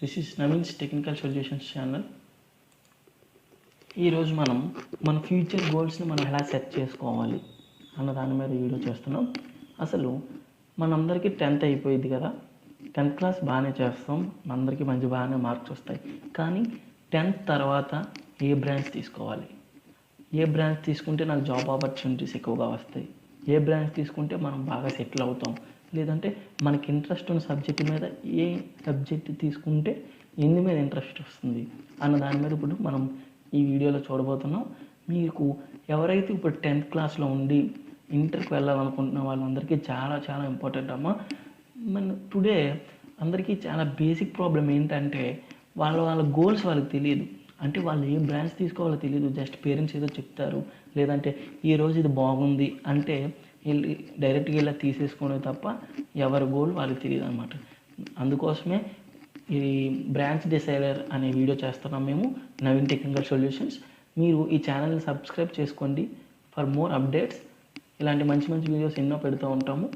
This is Naveen's technical solutions channel. ఈరోజు మనం మన ఫ్యూచర్ గోల్స్ని మనం ఎలా సెట్ చేసుకోవాలి అన్న దాని మీద వీడియో చేస్తున్నాం. అసలు మనందరికీ 10th అయిపోయింది కదా, 10th క్లాస్ బాగానే చేస్తాం, మనందరికీ బాగానే మార్క్స్ వస్తాయి. కానీ 10th తర్వాత ఏ బ్రాంచ్ తీసుకోవాలి, ఏ బ్రాంచ్ తీసుకుంటే నాకు జాబ్ ఆపర్చునిటీస్ ఎక్కువగా వస్తాయి, ఏ బ్రాంచ్ తీసుకుంటే మనం బాగా సెటిల్ అవుతాం, లేదంటే మనకి ఇంట్రెస్ట్ ఉన్న సబ్జెక్ట్ మీద ఏ సబ్జెక్ట్ తీసుకుంటే ఎందు మీద ఇంట్రెస్ట్ వస్తుంది అన్న దాని మీద ఇప్పుడు మనం ఈ వీడియోలో చూడబోతున్నాం. మీకు ఎవరైతే ఇప్పుడు 10th క్లాస్లో ఉండి ఇంటర్కి వెళ్ళాలనుకుంటున్న వాళ్ళందరికీ చాలా చాలా ఇంపార్టెంట్ అమ్మా. మన టుడే అందరికీ చాలా బేసిక్ ప్రాబ్లం ఏంటంటే వాళ్ళ గోల్స్ వాళ్ళకి తెలియదు. అంటే వాళ్ళు ఏ బ్రాంచ్ తీసుకోవాలో తెలియదు. జస్ట్ పేరెంట్స్ ఏదో చెప్తారు, లేదంటే ఈరోజు ఇది బాగుంది అంటే వెళ్ళి డైరెక్ట్గా ఇలా తీసేసుకునే తప్ప ఎవరి గోల్ వాళ్ళకి తెలియదు అనమాట. అందుకోసమే ఈ బ్రాంచ్ డిసైడర్ అనే వీడియో చేస్తున్నాం మేము, నవీన్ టెక్నికల్ సొల్యూషన్స్. మీరు ఈ ఛానల్ని సబ్స్క్రైబ్ చేసుకోండి ఫర్ మోర్ అప్డేట్స్. ఇలాంటి మంచి మంచి వీడియోస్ ఎన్నో పెడుతూ ఉంటాము.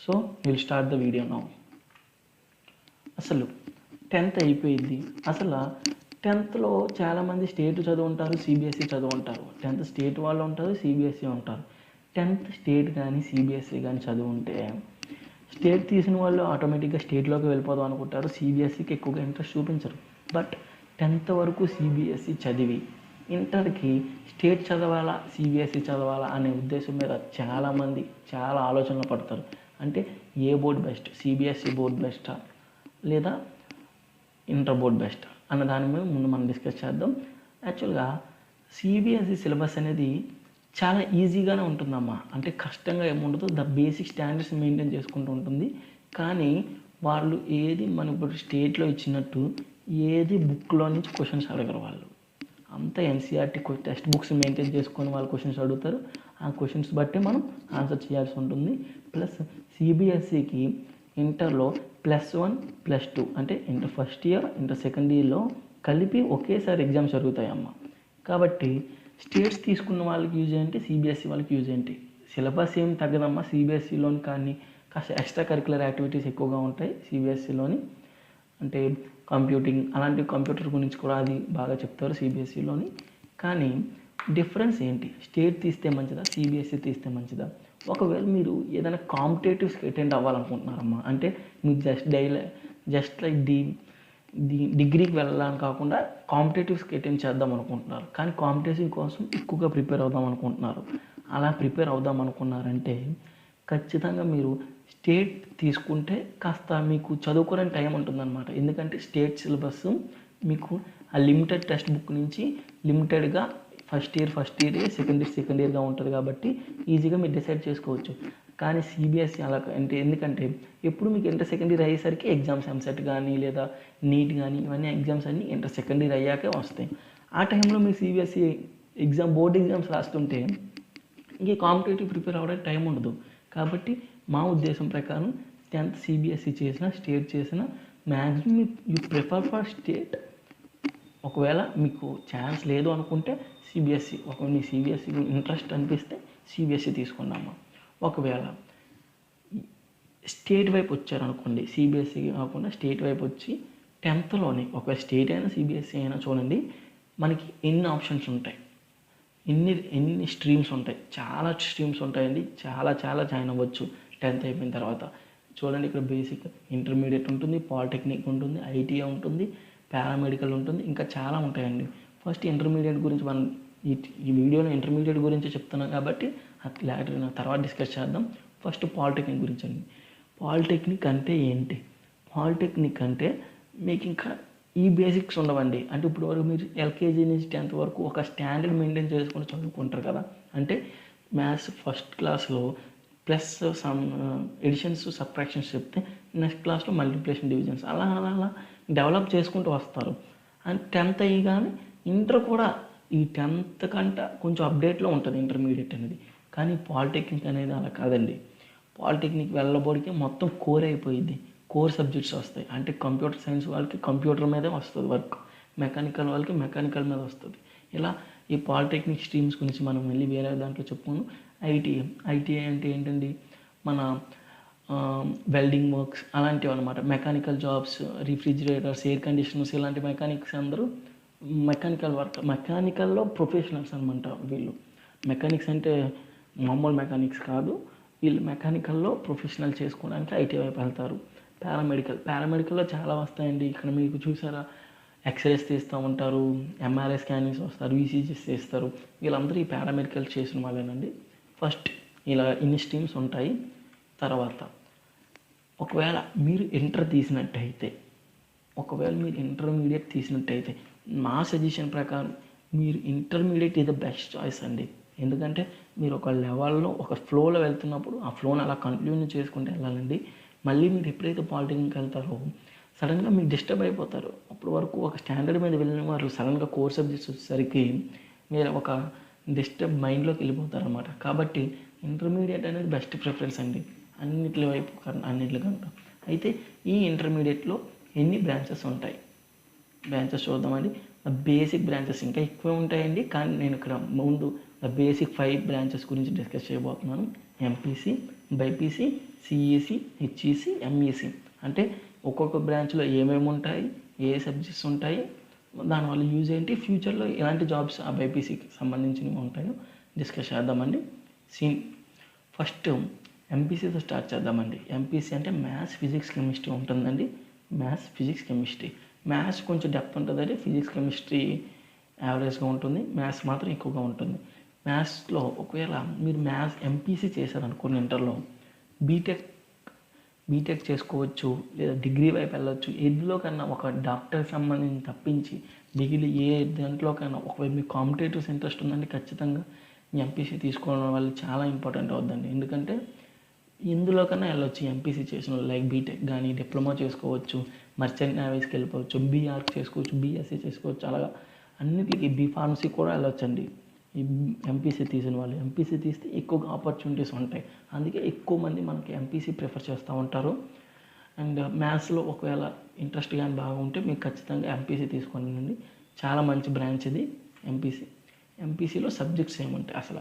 So will start the video now. అసలు 10th అయిపోయింది. అసలు 10thలో చాలామంది స్టేట్ చదువు ఉంటారు, సిబిఎస్ఈ చదువు ఉంటారు. 10th స్టేట్ వాళ్ళు ఉంటారు, సిబిఎస్ఈ ఉంటారు. 10th స్టేట్ కానీ సిబిఎస్ఈ కానీ చదువు ఉంటే స్టేట్ తీసిన వాళ్ళు ఆటోమేటిక్గా స్టేట్లోకి వెళ్ళిపోదాం అనుకుంటారు, సిబిఎస్ఈకి ఎక్కువగా ఇంట్రెస్ట్ చూపించరు. బట్ 10th వరకు సిబిఎస్ఈ చదివి ఇంటర్కి స్టేట్ చదవాలా సిబిఎస్ఈ చదవాలా అనే ఉద్దేశం మీద చాలామంది చాలా ఆలోచనలు పడతారు. అంటే ఏ బోర్డ్ బెస్ట్, సిబిఎస్ఈ బోర్డ్ బెస్టా లేదా ఇంటర్ బోర్డ్ బెస్ట్ అన్న దాని మీద ముందు మనం డిస్కస్ చేద్దాం. యాక్చువల్గా సిబిఎస్ఈ సిలబస్ అనేది చాలా ఈజీగానే ఉంటుందమ్మా. అంటే కష్టంగా ఏముండదు, ద బేసిక్ స్టాండర్డ్స్ మెయింటైన్ చేసుకుంటూ ఉంటుంది. కానీ వాళ్ళు ఏది మన ఇప్పుడు స్టేట్లో ఇచ్చినట్టు ఏది బుక్లో నుంచి క్వశ్చన్స్ అడగరు. వాళ్ళు అంతా ఎన్సీఆర్టీ టెక్స్ట్ బుక్స్ మెయింటైన్ చేసుకొని వాళ్ళు క్వశ్చన్స్ అడుగుతారు. ఆ క్వశ్చన్స్ బట్టి మనం ఆన్సర్ చేయాల్సి ఉంటుంది. ప్లస్ సిబిఎస్ఈకి ఇంటర్లో +1 +2 అంటే inter first year inter second ఇయర్లో కలిపి ఒకేసారి ఎగ్జామ్స్ జరుగుతాయమ్మా. కాబట్టి స్టేట్స్ తీసుకున్న వాళ్ళకి యూజ్ ఏంటి, సిబిఎస్ఈ వాళ్ళకి యూజ్ ఏంటి, సిలబస్ ఏం తగ్గదమ్మా. సిబిఎస్ఈలోని కానీ కాస్త ఎక్స్ట్రా కరికులర్ యాక్టివిటీస్ ఎక్కువగా ఉంటాయి సిబిఎస్ఈలోని. అంటే కంప్యూటింగ్ అలాంటి కంప్యూటర్ గురించి కూడా అది బాగా చెప్తారు సిబిఎస్ఈలోని. కానీ డిఫరెన్స్ ఏంటి, స్టేట్ తీస్తే మంచిదా సిబిఎస్ఈ తీస్తే మంచిదా? ఒకవేళ మీరు ఏదైనా కాంపిటేటివ్స్కి అటెండ్ అవ్వాలనుకుంటున్నారమ్మా, అంటే మీకు జస్ట్ లైక్ డిగ్రీకి వెళ్ళాలని కాకుండా కాంపిటేటివ్స్కి అటెండ్ చేద్దాం అనుకుంటున్నారు, కానీ కాంపిటేటివ్ కోసం ఎక్కువగా ప్రిపేర్ అవుదాం అనుకుంటున్నారు. అలా ప్రిపేర్ అవుదాం అనుకున్నారంటే ఖచ్చితంగా మీరు స్టేట్ తీసుకుంటే కాస్త మీకు చదువుకునే టైం ఉంటుందన్నమాట. ఎందుకంటే స్టేట్ సిలబస్ మీకు ఆ లిమిటెడ్ టెక్స్ట్ బుక్ నుంచి లిమిటెడ్గా ఫస్ట్ ఇయర్ సెకండ్ ఇయర్గా ఉంటుంది కాబట్టి ఈజీగా మీరు డిసైడ్ చేసుకోవచ్చు. కానీ సిబిఎస్ఈ అలా అంటే ఎందుకంటే ఎప్పుడు మీకు ఇంటర్ సెకండ్ ఇయర్ అయ్యేసరికి ఎగ్జామ్స్ ఎంసెట్ కానీ లేదా నీట్ కానీ ఇవన్నీ ఎగ్జామ్స్ అన్నీ ఇంటర్ సెకండ్ ఇయర్ అయ్యాకే వస్తాయి. ఆ టైంలో మీరు సిబిఎస్ఈ ఎగ్జామ్ బోర్డ్ ఎగ్జామ్స్ రాస్తుంటే ఇంక కాంపిటేటివ్ ప్రిపేర్ అవ్వడానికి టైం ఉండదు. కాబట్టి మా ఉద్దేశం ప్రకారం 10th సిబిఎస్ఈ చేసిన స్టేట్ చేసిన maximum you prefer for state. ఒకవేళ మీకు ఛాన్స్ లేదు అనుకుంటే సిబిఎస్ఈ, ఒకవేళ మీ సిబిఎస్ఈ ఇంట్రెస్ట్ అనిపిస్తే సిబిఎస్ఈ తీసుకున్నాము. ఒకవేళ స్టేట్ వైపు వచ్చారనుకోండి, సిబిఎస్ఈ కాకుండా స్టేట్ వైపు వచ్చి 10thలోని ఒకవేళ స్టేట్ అయినా సిబిఎస్ఈ అయినా చూడండి మనకి ఎన్ని ఆప్షన్స్ ఉంటాయి, ఎన్ని స్ట్రీమ్స్ ఉంటాయి. చాలా స్ట్రీమ్స్ ఉంటాయండి, చాలా జాయిన్ అవ్వచ్చు 10th అయిపోయిన తర్వాత. చూడండి ఇక్కడ బేసిక్ ఇంటర్మీడియట్ ఉంటుంది, పాలిటెక్నిక్ ఉంటుంది, ఐటీఐ ఉంటుంది, పారామెడికల్ ఉంటుంది, ఇంకా చాలా ఉంటాయండి. ఫస్ట్ ఇంటర్మీడియట్ గురించి మనం ఈ వీడియోలో ఇంటర్మీడియట్ గురించి చెప్తున్నాం కాబట్టి అది తర్వాత డిస్కస్ చేద్దాం. ఫస్ట్ పాలిటెక్నిక్ గురించి అండి. పాలిటెక్నిక్ అంటే ఏంటి? పాలిటెక్నిక్ అంటే మీకు ఇంకా ఈ బేసిక్స్ ఉండవండి. అంటే ఇప్పుడు వరకు మీరు ఎల్కేజీ నుంచి 10th వరకు ఒక స్టాండర్డ్ మెయింటైన్ చేసుకుని చదువుకుంటారు కదా. అంటే మ్యాథ్స్ ఫస్ట్ క్లాస్లో ప్లస్ సమ్ ఎడిషన్స్ సబ్ట్రాక్షన్స్ చెప్తే నెక్స్ట్ క్లాస్లో మల్టిప్లికేషన్ డివిజన్స్ అలా డెవలప్ చేసుకుంటూ వస్తారు. అండ్ 10th అయ్యగానే ఇంటర్ కూడా ఈ 10th కంట కొంచెం అప్డేట్లో ఉంటుంది ఇంటర్మీడియట్ అనేది. కానీ పాలిటెక్నిక్ అనేది అలా కాదండి. పాలిటెక్నిక్ వెళ్ళబోడికి మొత్తం కోర్ అయిపోయింది, కోర్ సబ్జెక్ట్స్ వస్తాయి. అంటే కంప్యూటర్ సైన్స్ వాళ్ళకి కంప్యూటర్ మీదే వస్తుంది వర్క్, మెకానికల్ వాళ్ళకి మెకానికల్ మీద వస్తుంది. ఇలా ఈ పాలిటెక్నిక్ స్ట్రీమ్స్ గురించి మనం వెళ్ళి వేరే దాంట్లో చెప్పుకున్నాం. ఐటీఐ అంటే ఏంటండి, మన వెల్డింగ్ వర్క్స్ అలాంటివి అనమాట. Mechanical jobs, refrigerators, air conditioners ఇలాంటి మెకానిక్స్ అందరూ మెకానికల్లో ప్రొఫెషనల్స్ అనమాట వీళ్ళు. మెకానిక్స్ అంటే మామూలు మెకానిక్స్ కాదు, వీళ్ళు మెకానికల్లో ప్రొఫెషనల్ చేసుకోవడానికి ఐటీ వైపు వెళ్తారు. పారామెడికల్లో చాలా వస్తాయండి. ఇక్కడ మీకు చూసారా, ఎక్స్రేస్ తీస్తూ ఉంటారు, ఎంఆర్ఐ స్కానింగ్స్ వస్తారు, ఈసీజీస్ చేస్తారు. వీళ్ళందరూ ఈ పారామెడికల్ చేసిన వాళ్ళేనండి. ఫస్ట్ ఇలా ఇన్ని స్ట్రీమ్స్ ఉంటాయి. తర్వాత ఒకవేళ మీరు ఇంటర్మీడియట్ తీసినట్టయితే మా సజెషన్ ప్రకారం మీరు ఇంటర్మీడియట్ ఇది బెస్ట్ చాయిస్ అండి. ఎందుకంటే మీరు ఒక లెవెల్లో ఒక ఫ్లోలో వెళ్తున్నప్పుడు ఆ ఫ్లోని అలా కంటిన్యూ చేసుకుంటూ వెళ్ళాలండి. మళ్ళీ మీరు ఎప్పుడైతే పాలిటెక్నిక్కి వెళ్తారో సడన్గా మీరు డిస్టర్బ్ అయిపోతారు. అప్పటి వరకు ఒక స్టాండర్డ్ మీద వెళ్ళిన వారు సడన్గా కోర్ సబ్జెక్ట్స్ వచ్చేసరికి మీరు ఒక డిస్టర్బ్ మైండ్లోకి వెళ్ళిపోతారు అనమాట. కాబట్టి ఇంటర్మీడియట్ అనేది బెస్ట్ ప్రిఫరెన్స్ అండి అన్నిటికంటే. అయితే ఈ ఇంటర్మీడియట్లో ఎన్ని బ్రాంచెస్ ఉంటాయి, బ్రాంచెస్ చూద్దామండి. ద బేసిక్ బ్రాంచెస్ ఇంకా ఎక్కువ ఉంటాయండి, కానీ నేను ఇక్కడ ముందు ద బేసిక్ 5 బ్రాంచెస్ గురించి డిస్కస్ చేయబోతున్నాను. MPC, BiPC, CEC, HEC, MEC. అంటే ఒక్కొక్క బ్రాంచ్లో ఏమేమి ఉంటాయి, ఏ సబ్జెక్ట్స్ ఉంటాయి, దానివల్ల యూజ్ ఏంటి, ఫ్యూచర్లో ఎలాంటి జాబ్స్ ఆ బైపీసీకి సంబంధించినవి ఉంటాయో డిస్కస్ చేద్దామండి. ఫస్ట్ ఎంపీసీతో స్టార్ట్ చేద్దామండి. ఎంపీసీ అంటే మ్యాథ్స్, ఫిజిక్స్, కెమిస్ట్రీ ఉంటుందండి. Maths, physics, chemistry. మ్యాథ్స్ కొంచెం డెప్త్ ఉంటుందండి, ఫిజిక్స్, కెమిస్ట్రీ యావరేజ్గా ఉంటుంది, మ్యాథ్స్ మాత్రం ఎక్కువగా ఉంటుంది. మ్యాథ్స్లో ఒకవేళ మీరు ఎంపీసీ చేశారనుకోండి, ఇంటర్లో బీటెక్ చేసుకోవచ్చు, లేదా డిగ్రీ వైపు వెళ్ళవచ్చు. ఎందులో కన్నా ఒక డాక్టర్ సంబంధించి తప్పించి డిగ్రీ ఏ దాంట్లోకైనా ఒకవేళ మీకు కాంపిటేటివ్స్ ఇంట్రెస్ట్ ఉందంటే ఖచ్చితంగా ఎంపీసీ తీసుకోవడం వల్ల చాలా ఇంపార్టెంట్ అవుతుందండి. ఎందుకంటే ఇందులో కన్నా వెళ్ళొచ్చు ఎంపీసీ చేసిన వాళ్ళు. లైక్ బీటెక్ కానీ డిప్లొమా చేసుకోవచ్చు, మర్చెంట్ నేవీస్కి వెళ్ళిపోవచ్చు, బీఆర్క్ చేసుకోవచ్చు, బీఎస్సీ చేసుకోవచ్చు, అలాగా అన్నిటికీ ఫార్మసీ కూడా వెళ్ళొచ్చండి. ఈ ఎంపీసీ తీసిన వాళ్ళు ఎంపీసీ తీస్తే ఎక్కువగా ఆపర్చునిటీస్ ఉంటాయి. అందుకే ఎక్కువ మంది మనకి ఎంపీసీ ప్రిఫర్ చేస్తూ ఉంటారు. అండ్ మ్యాథ్స్లో ఒకవేళ ఇంట్రెస్ట్ కానీ బాగుంటే మీకు ఖచ్చితంగా ఎంపీసీ తీసుకోండి. చాలా మంచి బ్రాంచ్ ఇది ఎంపీసీ. ఎంపీసీలో సబ్జెక్ట్స్ ఏముంటాయి, అసలు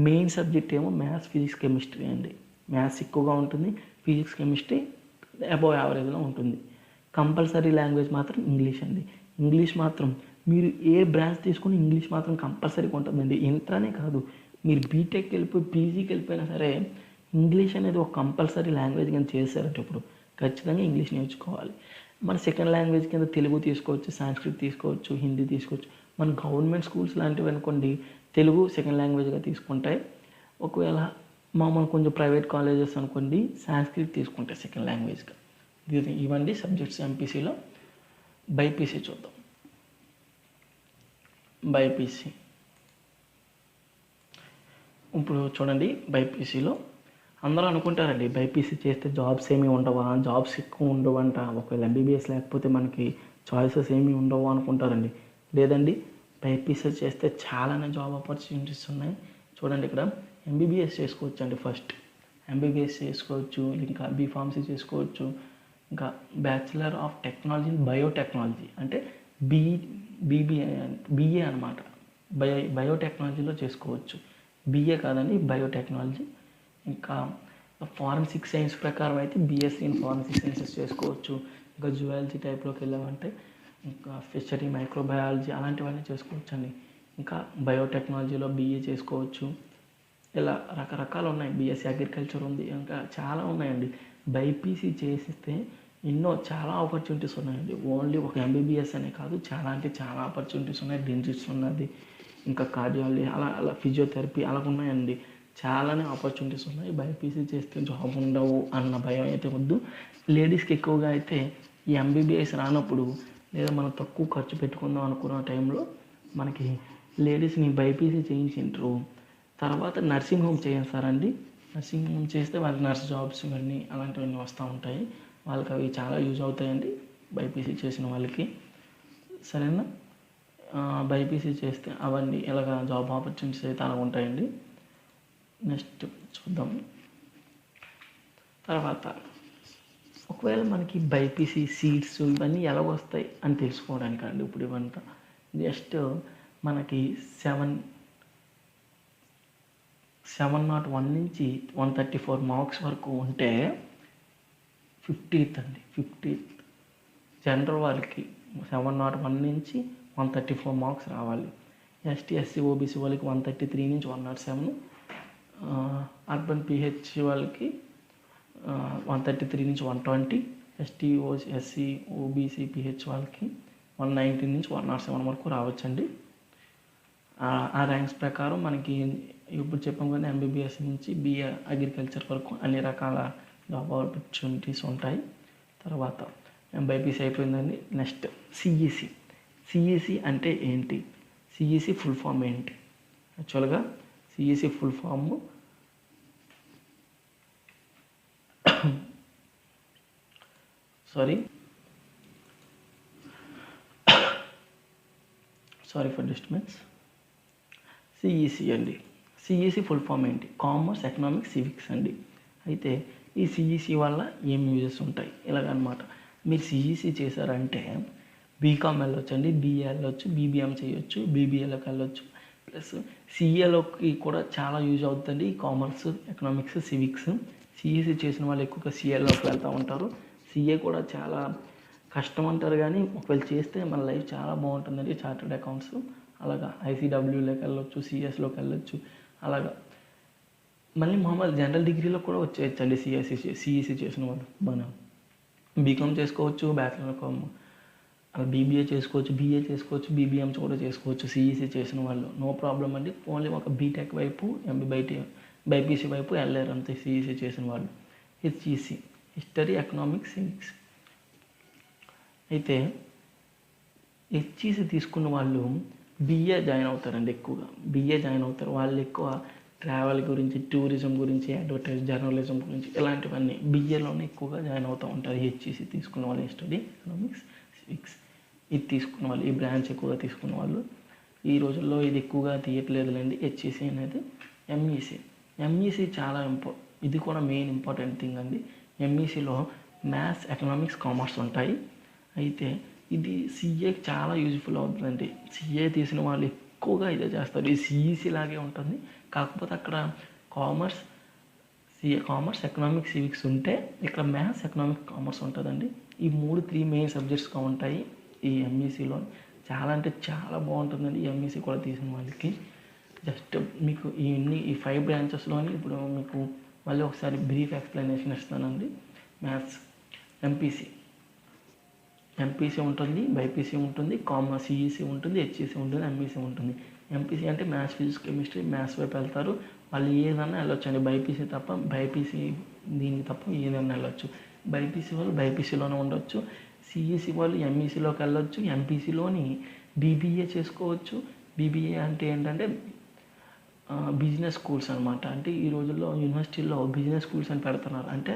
మెయిన్ సబ్జెక్ట్ ఏమో మ్యాథ్స్, ఫిజిక్స్, కెమిస్ట్రీ అండి. మ్యాథ్స్ ఎక్కువగా ఉంటుంది, ఫిజిక్స్, కెమిస్ట్రీ అబవ్ యావరేజ్లో ఉంటుంది. కంపల్సరీ లాంగ్వేజ్ మాత్రం ఇంగ్లీష్ అండి. ఇంగ్లీష్ మాత్రం మీరు ఏ బ్రాంచ్ తీసుకుని ఇంగ్లీష్ మాత్రం కంపల్సరీగా ఉంటుందండి. ఇంటర్నే కాదు, మీరు బీటెక్కి వెళ్ళిపోయి పీజీకి వెళ్ళిపోయినా సరే ఇంగ్లీష్ అనేది ఒక కంపల్సరీ లాంగ్వేజ్ కింద చేశారంటే ఇప్పుడు ఖచ్చితంగా ఇంగ్లీష్ నేర్చుకోవాలి. మన సెకండ్ లాంగ్వేజ్ కింద తెలుగు తీసుకోవచ్చు, సాంస్క్రిట్ తీసుకోవచ్చు, హిందీ తీసుకోవచ్చు. మన గవర్నమెంట్ స్కూల్స్ లాంటివి అనుకోండి తెలుగు సెకండ్ లాంగ్వేజ్గా తీసుకుంటాయి. ఒకవేళ మామూలు కొంచెం ప్రైవేట్ కాలేజెస్ అనుకోండి సాంస్క్రిట్ తీసుకుంటాయి సెకండ్ లాంగ్వేజ్గా. ఇవన్నీ సబ్జెక్ట్స్ ఎంపీసీలో. బైపీసీ చూద్దాం. బైపీసీ ఇప్పుడు చూడండి, బైపీసీలో అందరూ అనుకుంటారండి బైపీసీ చేస్తే జాబ్స్ ఏమీ ఉండవా, జాబ్స్ ఎక్కువ ఉండవంట, ఒకవేళ ఎంబీబీఎస్ లేకపోతే మనకి చాయిసెస్ ఏమీ ఉండవు అనుకుంటారండి. లేదండి, బైపీసీ చేస్తే చాలానే జాబ్ ఆపర్చునిటీస్ ఉన్నాయి. చూడండి, ఇక్కడ ఎంబీబీఎస్ చేసుకోవచ్చు అండి. ఫస్ట్ ఎంబీబీఎస్ చేసుకోవచ్చు, ఇంకా బీఫార్మసీ చేసుకోవచ్చు, ఇంకా bachelor of technology in biotechnology అంటే బీఏ అనమాట. బయోటెక్నాలజీలో చేసుకోవచ్చు. బీఏ కాదండి, బయోటెక్నాలజీ. ఇంకా ఫారెన్సిక్ సైన్స్ ప్రకారం అయితే బీఎస్సీ ఇన్ ఫారెన్సిక్ సైన్సెస్ చేసుకోవచ్చు. ఇంకా జువాలజీ టైప్లోకి వెళ్ళామంటే ఇంకా ఫిషరీ, మైక్రోబయాలజీ అలాంటివన్నీ చేసుకోవచ్చు అండి. ఇంకా బయోటెక్నాలజీలో బీఏ చేసుకోవచ్చు. ఇలా రకరకాలు ఉన్నాయి. బీఎస్సీ అగ్రికల్చర్ ఉంది, ఇంకా చాలా ఉన్నాయండి. బైపీసీ చేసిస్తే చాలా ఆపర్చునిటీస్ ఉన్నాయండి. ఓన్లీ ఒక ఎంబీబీఎస్ అనే కాదు, చాలా అంటే చాలా ఆపర్చునిటీస్ ఉన్నాయి. డెంటిస్ట్ ఉన్నది, ఇంకా కార్డియాలజీ, అలా ఫిజియోథెరపీ అలా ఉన్నాయండి. చాలానే ఆపర్చునిటీస్ ఉన్నాయి. బైపీసీ చేస్తే జాబ్ ఉండవు అన్న భయం అయితే వద్దు. లేడీస్కి ఎక్కువగా అయితే ఈ ఎంబీబీఎస్ రానప్పుడు, లేదా మనం తక్కువ ఖర్చు పెట్టుకుందాం అనుకున్న టైంలో మనకి లేడీస్ని బైపీసీ చేయించింటారు. తర్వాత నర్సింగ్ హోమ్ చేస్తారండి. నర్సింగ్ హోమ్ చేస్తే వాళ్ళకి నర్స్ జాబ్స్ ఇవన్నీ అలాంటివన్నీ వస్తూ ఉంటాయి. వాళ్ళకి అవి చాలా యూజ్ అవుతాయండి బైపీసీ చేసిన వాళ్ళకి. సరేనా, బైపీసీ చేస్తే అవన్నీ ఇలాగ జాబ్ ఆపర్చునిటీస్ అయితే అలా ఉంటాయండి. నెక్స్ట్ చూద్దాం. తర్వాత ఒకవేళ మనకి బైపీసీ సీట్స్ ఇవన్నీ ఎలా వస్తాయి అని తెలుసుకోవడానికి అండి ఇప్పుడు ఇవంతా జస్ట్ మనకి 701 నుంచి 134 మార్క్స్ వరకు ఉంటే 50th అండి, 50th. జనరల్ వాళ్ళకి 701 నుంచి 134 మార్క్స్ రావాలి. ఎస్టీ ఎస్సీ ఓబీసీ వాళ్ళకి 133 నుంచి 107, అర్బన్ పిహెచ్ వాళ్ళకి 133 నుంచి 120, ఎస్టీ ఎస్సీ ఓబీసీ పిహెచ్ వాళ్ళకి 119 నుంచి 107 వరకు రావచ్చండి. ఆ ర్యాంక్స్ ప్రకారం మనకి ఇప్పుడు చెప్పాం కదా, ఎంబీబీఎస్ నుంచి బిఏ అగ్రికల్చర్ వరకు అన్ని రకాల జాబ్ ఆపర్చునిటీస్ ఉంటాయి. తర్వాత బైపీసీ అయిపోయిందండి. Next CEC. సిఈసి అంటే ఏంటి? సిఈసి ఫుల్ ఫామ్ ఏంటి? యాక్చువల్గా CEC full form sorry for disturbance. CEC అండి. సిఈసి ఫుల్ ఫామ్ ఏంటి? కామర్స్, ఎకనామిక్స్, సివిక్స్ అండి. అయితే ఈ సిఈసి వల్ల ఏం యూజెస్ ఉంటాయి ఇలాగనమాట. మీరు సిఈసి చేశారంటే బీకామ్ వెళ్ళొచ్చు అండి, బీఏ వెళ్ళొచ్చు, బీబీఎం చేయొచ్చు, బీబీఏలోకి వెళ్ళొచ్చు. ప్లస్ సిఏలోకి కూడా చాలా యూజ్ అవుతుంది కామర్స్, ఎకనామిక్స్, సివిక్స్. సిఈసి చేసిన వాళ్ళు ఎక్కువగా సిఏలోకి వెళ్తూ ఉంటారు. సిఏ కూడా చాలా కష్టం అంటారు, కానీ ఒకవేళ చేస్తే మన లైఫ్ చాలా బాగుంటుందండి. చార్టర్డ్ అకౌంట్స్ అలాగా ఐసీడబ్ల్యూలోకి వెళ్ళొచ్చు, సిఎస్లోకి వెళ్ళొచ్చు. అలాగా మళ్ళీ మామూలు జనరల్ డిగ్రీలో కూడా వచ్చేయచ్చండి. సిఈసి చేసిన వాళ్ళు మనం బీకామ్ చేసుకోవచ్చు, బ్యాచిలర్ అలా బీబీఏ చేసుకోవచ్చు, బీఏ చేసుకోవచ్చు, బీబీఎం కూడా చేసుకోవచ్చు. సిఈసి చేసిన వాళ్ళు నో ప్రాబ్లం అండి. ఓన్లీ ఒక బీటెక్ వైపు, బైపీసీ వైపు వెళ్ళారు అంతే సిఈసి చేసిన వాళ్ళు. HEC history, economics, civics. అయితే హెచ్ఈసి తీసుకున్న వాళ్ళు బీఏ జాయిన్ అవుతారండి. ఎక్కువగా బీఏ జాయిన్ అవుతారు. వాళ్ళు ఎక్కువ ట్రావెల్ గురించి, టూరిజం గురించి, జర్నలిజం గురించి ఇలాంటివన్నీ బీఏలోనే ఎక్కువగా జాయిన్ అవుతూ ఉంటారు. హెచ్ఈసి తీసుకున్న వాళ్ళు హిస్టరీ, ఎకనామిక్స్, సివిక్స్ ఇది తీసుకున్న వాళ్ళు, ఈ బ్రాంచ్ ఎక్కువగా తీసుకున్న వాళ్ళు. ఈ రోజుల్లో ఇది ఎక్కువగా తీయట్లేదులేండి హెచ్ఈసి అనేది. ఎంఈసి చాలా ఇది కూడా మెయిన్ ఇంపార్టెంట్ థింగ్ అండి. ఎంఈసిలో మ్యాథ్స్, ఎకనామిక్స్, కామర్స్ ఉంటాయి. అయితే ఇది సిఏకి చాలా యూజ్ఫుల్ అవుతుందండి. సిఏ తీసిన వాళ్ళు ఎక్కువగా ఇదే చేస్తారు. ఇది సిఈసి లాగే ఉంటుంది, కాకపోతే అక్కడ కామర్స్, ఎకనామిక్స్, సివిక్స్ ఉంటే ఇక్కడ మ్యాథ్స్, ఎకనామిక్స్, కామర్స్ ఉంటుందండి. ఈ 3 మెయిన్ సబ్జెక్ట్స్గా ఉంటాయి ఈ ఎంఈసిలో. చాలా అంటే చాలా బాగుంటుందండి ఎంఈసి కూడా తీసిన వాళ్ళకి. జస్ట్ మీకు ఈ 5 బ్రాంచెస్లోని ఇప్పుడు మీకు మళ్ళీ ఒకసారి బ్రీఫ్ ఎక్స్ప్లెనేషన్ ఇస్తానండి. మ్యాథ్స్ ఎంపీసీ ఉంటుంది, బైపీసీ ఉంటుంది, కామర్స్ సిఈసి ఉంటుంది, హెచ్ఈసి ఉంటుంది, ఎంఈసి ఉంటుంది. ఎంపీసీ అంటే మ్యాథ్స్, ఫిజిక్స్, కెమిస్ట్రీ, మ్యాథ్స్ వైపు వెళ్తారు. వాళ్ళు ఏదన్నా వెళ్ళొచ్చు అండి. బైపీసీ దీనికి తప్ప ఏదైనా వెళ్ళొచ్చు. బైపీసీ వాళ్ళు బైపీసీలోనే ఉండొచ్చు. సిఈసి వాళ్ళు ఎంఈసీలోకి వెళ్ళొచ్చు. ఎంపీసీలోని బీబీఏ చేసుకోవచ్చు. బీబీఏ అంటే ఏంటంటే బిజినెస్ స్కూల్స్ అనమాట. అంటే ఈ రోజుల్లో యూనివర్సిటీల్లో బిజినెస్ స్కూల్స్ అని పెడుతున్నారు. అంటే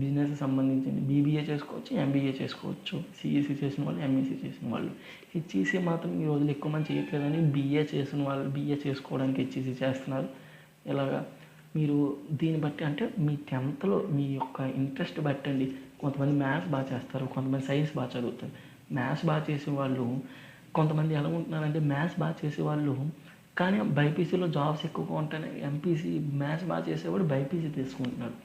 బిజినెస్ సంబంధించింది బీబీఏ చేసుకోవచ్చు, ఎంబీఏ చేసుకోవచ్చు. సిఈసి చేసిన వాళ్ళు, ఎంఈసీ చేసిన వాళ్ళు. హెచ్ఈసి మాత్రం ఈ రోజులు ఎక్కువ మంది చేయట్లేదని బీఏ చేసిన వాళ్ళు బీఏ చేసుకోవడానికి హెచ్ఈసి చేస్తున్నారు. ఇలాగా మీరు దీన్ని బట్టి అంటే మీ 10th మీ యొక్క ఇంట్రెస్ట్ బట్టండి. కొంతమంది మ్యాథ్స్ బాగా చేస్తారు, కొంతమంది సైన్స్ బాగా చదువుతారు. మ్యాథ్స్ బాగా చేసేవాళ్ళు కొంతమంది ఎలా ఉంటున్నారంటే మ్యాథ్స్ బాగా చేసేవాళ్ళు కానీ బైపీసీలో జాబ్స్ ఎక్కువగా ఉంటాయని ఎంపీసీ మ్యాథ్స్ బాగా చేసేవాడు బైపీసీ తీసుకుంటున్నాడు.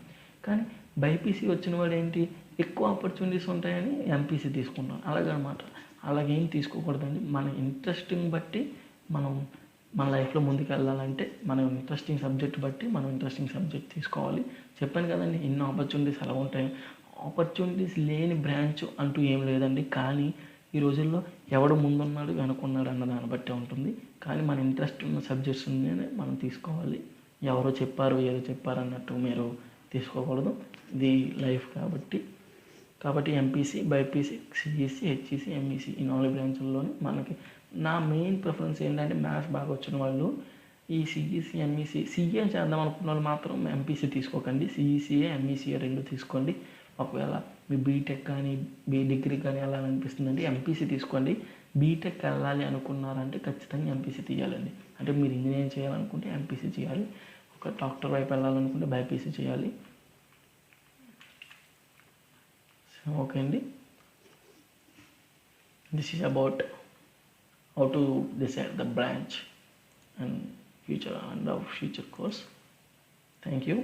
కానీ బైపీసీ వచ్చిన వాడు ఏంటి ఎక్కువ ఆపర్చునిటీస్ ఉంటాయని ఎంపీసీ తీసుకున్నాడు. అలాగనమాట. అలాగేం తీసుకోకూడదండి. మన ఇంట్రెస్టింగ్ బట్టి మనం మన లైఫ్లో ముందుకు వెళ్ళాలంటే మన ఇంట్రెస్టింగ్ సబ్జెక్ట్ బట్టి మనం ఇంట్రెస్టింగ్ సబ్జెక్ట్ తీసుకోవాలి. చెప్పాను కదండి ఎన్నో ఆపర్చునిటీస్ అలా ఉంటాయి. ఆపర్చునిటీస్ లేని బ్రాంచ్ అంటూ ఏం లేదండి. కానీ ఈ రోజుల్లో ఎవడు ముందున్నాడు వెనుకున్నాడు అన్న దాన్ని బట్టే ఉంటుంది. కానీ మన ఇంట్రెస్ట్ ఉన్న సబ్జెక్ట్స్ మనం తీసుకోవాలి. ఎవరో చెప్పారు ఏదో చెప్పారు అన్నట్టు మీరు తీసుకోకూడదు. ఇది లైఫ్ కాబట్టి MPC, BiPC, CEC, HEC, MEC ఈ 4 బ్రాంచుల్లోనే మనకి నా మెయిన్ ప్రిఫరెన్స్ ఏంటంటే మ్యాథ్స్ బాగా వచ్చిన వాళ్ళు ఈ సిఈసి, ఎంఈసి, సిఏ చేద్దాం అనుకున్న వాళ్ళు మాత్రం ఎంపీసీ తీసుకోకండి. సిఈసిఏ, ఎంఈసిఏ 2 తీసుకోండి. ఒకవేళ మీ బీటెక్ కానీ డిగ్రీ కానీ వెళ్ళాలనిపిస్తుందండి ఎంపీసీ తీసుకోండి. బీటెక్ వెళ్ళాలి అనుకున్నారంటే ఖచ్చితంగా ఎంపీసీ తీయాలండి. అంటే మీరు ఇంజనీరింగ్ చేయాలనుకుంటే ఎంపీసీ చేయాలి. ఒక డాక్టర్ వైపు వెళ్ళాలనుకుంటే బైపీసీ చేయాలి. ఓకే అండి. This is about how to decide the branch and future course. Thank you.